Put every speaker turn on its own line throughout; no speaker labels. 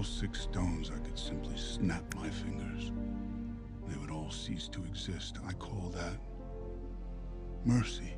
those 6 stones, I could simply snap my fingers. They would all cease to exist. I call that mercy.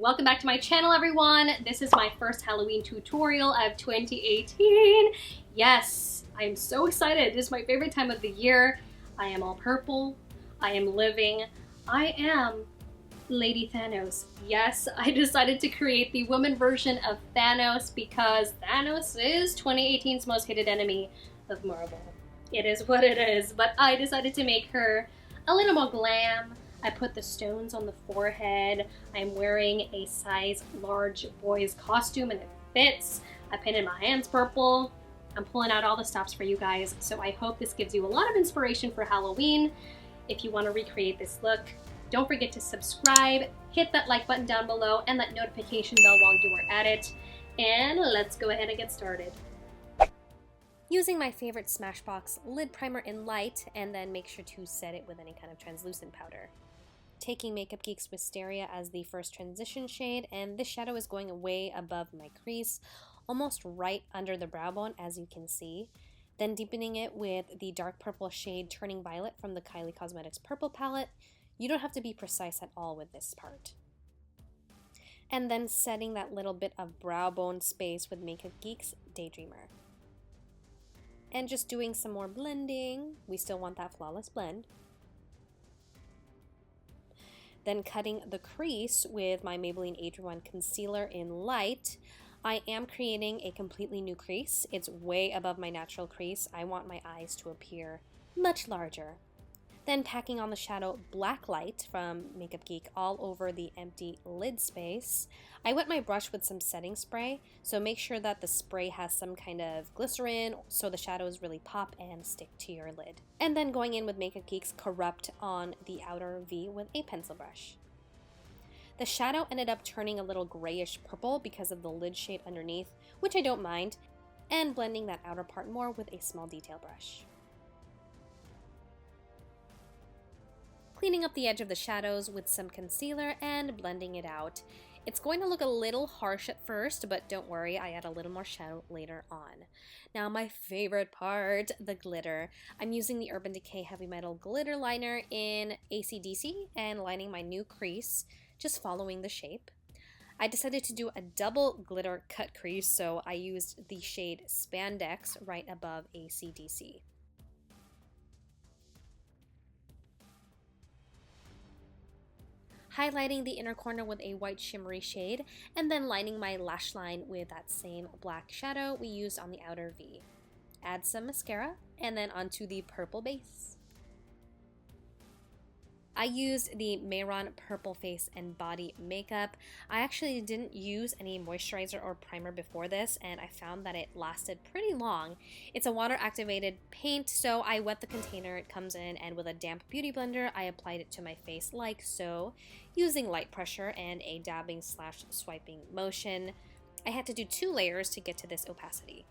Welcome back to my channel, everyone. This is my first Halloween tutorial of 2018. Yes, I am so excited. This is my favorite time of the year. I am all purple. I am living. I am Lady Thanos. Yes, I decided to create the woman version of Thanos because Thanos is 2018's most hated enemy of Marvel. It is what it is, but I decided to make her a little more glam. I put the stones on the forehead. I'm wearing a size large boy's costume and it fits. I painted my hands purple. I'm pulling out all the stops for you guys, so I hope this gives you a lot of inspiration for Halloween. If you want to recreate this look, don't forget to subscribe, hit that like button down below, and that notification bell while you are at it. And let's go ahead and get started. Using my favorite Smashbox lid primer in light, and then make sure to set it with any kind of translucent powder. Taking Makeup Geek's Wisteria as the first transition shade, and this shadow is going way above my crease, almost right under the brow bone, as you can see. Then deepening it with the dark purple shade Turning Violet from the Kylie Cosmetics Purple Palette. You don't have to be precise at all with this part. And then setting that little bit of brow bone space with Makeup Geek's DayDreamer. And just doing some more blending. We still want that flawless blend. Then cutting the crease with my Maybelline Age Rewind Concealer in light. I am creating a completely new crease. It's way above my natural crease. I want my eyes to appear much larger. Then packing on the shadow BlackLight from Makeup Geek all over the empty lid space. I wet my brush with some setting spray, so make sure that the spray has some kind of glycerin so the shadows really pop and stick to your lid. And then going in with Makeup Geek's Corrupt on the outer V with a pencil brush. The shadow ended up turning a little grayish purple because of the lid shade underneath, which I don't mind, and blending that outer part more with a small detail brush. Cleaning up the edge of the shadows with some concealer and blending it out. It's going to look a little harsh at first, but don't worry, I add a little more shadow later on. Now my favorite part, the glitter. I'm using the Urban Decay Heavy Metal Glitter Liner in ACDC and lining my new crease, just following the shape. I decided to do a double glitter cut crease, so I used the shade Spandex right above ACDC. Highlighting the inner corner with a white shimmery shade, and then lining my lash line with that same black shadow we used on the outer V. Add some mascara, and then onto the purple base. I used the Mehron Purple Face and Body Makeup. I actually didn't use any moisturizer or primer before this, and I found that it lasted pretty long. It's a water-activated paint, so I wet the container it comes in, and with a damp beauty blender, I applied it to my face like so, using light pressure and a dabbing/swiping motion. I had to do 2 layers to get to this opacity.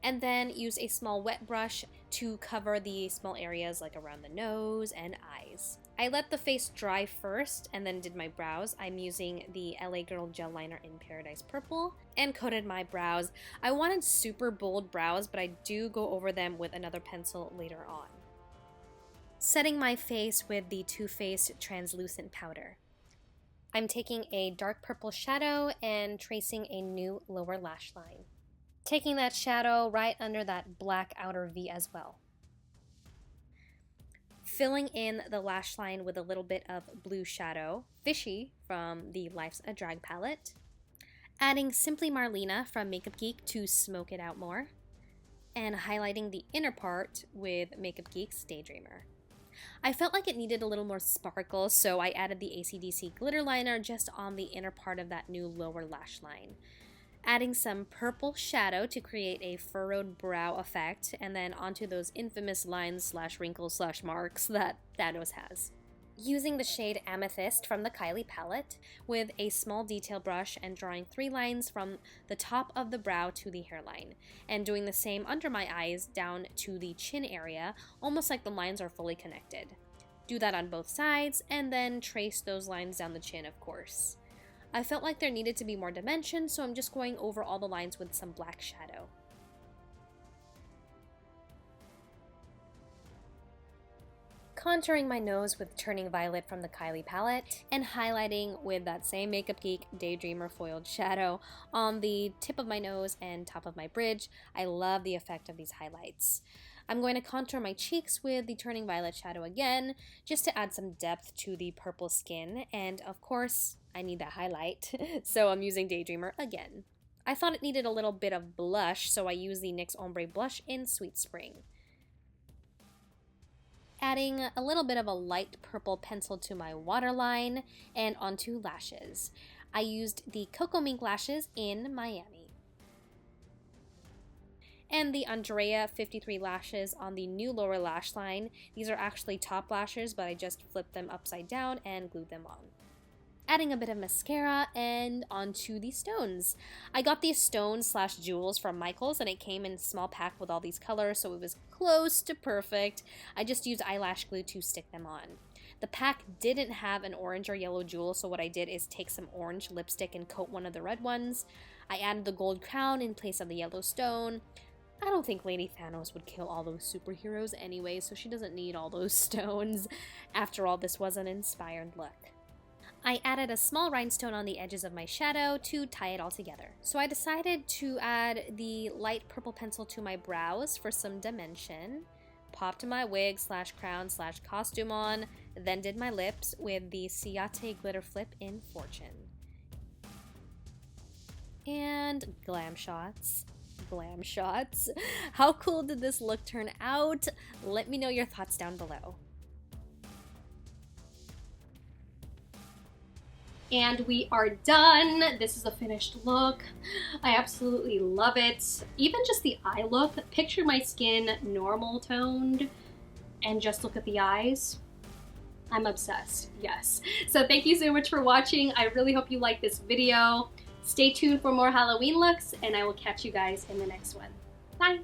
And then use a small wet brush to cover the small areas like around the nose and eyes. I let the face dry first and then did my brows. I'm using the LA Girl Gel Liner in Paradise Purple and coated my brows. I wanted super bold brows, but I do go over them with another pencil later on. Setting my face with the Too Faced Translucent Powder. I'm taking a dark purple shadow and tracing a new lower lash line. Taking that shadow right under that black outer V as well. Filling in the lash line with a little bit of blue shadow, Fishy from the Life's a Drag palette. Adding Simply Marlena from Makeup Geek to smoke it out more. And highlighting the inner part with Makeup Geek's DayDreamer. I felt like it needed a little more sparkle, so I added the ACDC glitter liner just on the inner part of that new lower lash line. Adding some purple shadow to create a furrowed brow effect, and then onto those infamous lines/wrinkles/marks that Thanos has. Using the shade Amethyst from the Kylie palette with a small detail brush and drawing 3 lines from the top of the brow to the hairline, and doing the same under my eyes down to the chin area, almost like the lines are fully connected. Do that on both sides, and then trace those lines down the chin, of course. I felt like there needed to be more dimension, so I'm just going over all the lines with some black shadow. Contouring my nose with Turning Violet from the Kylie palette, and highlighting with that same Makeup Geek DayDreamer foiled shadow on the tip of my nose and top of my bridge. I love the effect of these highlights. I'm going to contour my cheeks with the Turning Violet shadow again, just to add some depth to the purple skin, and of course, I need that highlight, so I'm using DayDreamer again. I thought it needed a little bit of blush, so I used the NYX Ombre blush in Sweet Spring. Adding a little bit of a light purple pencil to my waterline and onto lashes. I used the Coco Mink lashes in Miami. And the Andrea 53 lashes on the new lower lash line. These are actually top lashes, but I just flipped them upside down and glued them on. Adding a bit of mascara and onto the stones. I got these stones / jewels from Michaels, and it came in a small pack with all these colors, so it was close to perfect. I just used eyelash glue to stick them on. The pack didn't have an orange or yellow jewel, so what I did is take some orange lipstick and coat one of the red ones. I added the gold crown in place of the yellow stone. I don't think Lady Thanos would kill all those superheroes anyway, so she doesn't need all those stones. After all, this was an inspired look. I added a small rhinestone on the edges of my shadow to tie it all together. So I decided to add the light purple pencil to my brows for some dimension, popped my wig / crown / costume on, then did my lips with the Ciaté glitter flip in Fortune. And glam shots. Glam shots. How cool did this look turn out? Let me know your thoughts down below. And we are done. This is a finished look. I absolutely love it. Even just the eye look, picture my skin normal toned and just look at the eyes. I'm obsessed, yes. So thank you so much for watching. I really hope you liked this video. Stay tuned for more Halloween looks, and I will catch you guys in the next one. Bye.